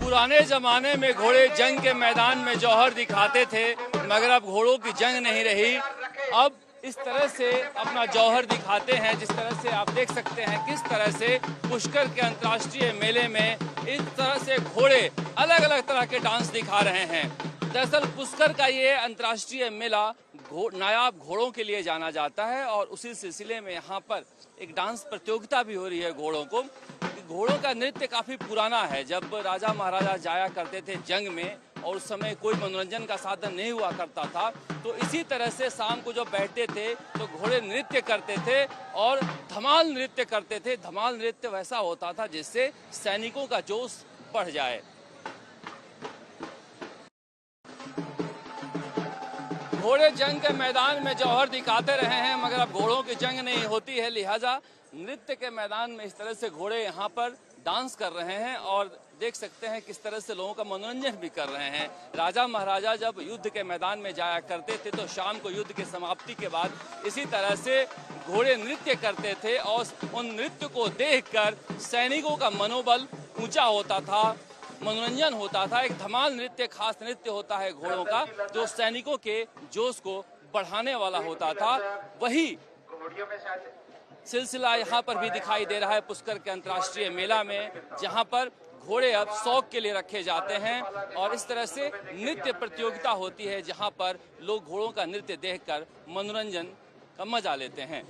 पुराने जमाने में घोड़े जंग के मैदान में जौहर दिखाते थे, मगर अब घोड़ों की जंग नहीं रही। अब इस तरह से अपना जौहर दिखाते हैं। जिस तरह से आप देख सकते हैं किस तरह से पुष्कर के अंतर्राष्ट्रीय मेले में इस तरह से घोड़े अलग अलग तरह के डांस दिखा रहे हैं। दरअसल पुष्कर का ये अंतर्राष्ट्रीय मेला नायाब घोड़ों के लिए जाना जाता है और उसी सिलसिले में यहाँ पर एक डांस प्रतियोगिता भी हो रही है घोड़ों को। घोड़ों का नृत्य काफी पुराना है। जब राजा महाराजा जाया करते थे जंग में और उस समय कोई मनोरंजन का साधन नहीं हुआ करता था, तो इसी तरह से शाम को जब बैठते थे तो घोड़े नृत्य करते थे और धमाल नृत्य करते थे। धमाल नृत्य वैसा होता था जिससे सैनिकों का जोश बढ़ जाए। घोड़े जंग के मैदान में जौहर दिखाते रहे हैं, मगर अब घोड़ों की जंग नहीं होती है, लिहाजा नृत्य के मैदान में इस तरह से घोड़े यहाँ पर डांस कर रहे हैं और देख सकते हैं किस तरह से लोगों का मनोरंजन भी कर रहे हैं। राजा महाराजा जब युद्ध के मैदान में जाया करते थे तो शाम को युद्ध की समाप्ति के बाद इसी तरह से घोड़े नृत्य करते थे और उन नृत्य को देखकर सैनिकों का मनोबल ऊंचा होता था, मनोरंजन होता था। एक धमाल नृत्य, खास नृत्य होता है घोड़ों का जो सैनिकों के जोश को बढ़ाने वाला होता था। वही सिलसिला यहाँ पर भी दिखाई दे रहा है पुष्कर के अंतर्राष्ट्रीय मेला में, जहाँ पर घोड़े अब शौक के लिए रखे जाते हैं और इस तरह से नृत्य प्रतियोगिता होती है जहाँ पर लोग घोड़ों का नृत्य देखकर मनोरंजन का मजा लेते हैं।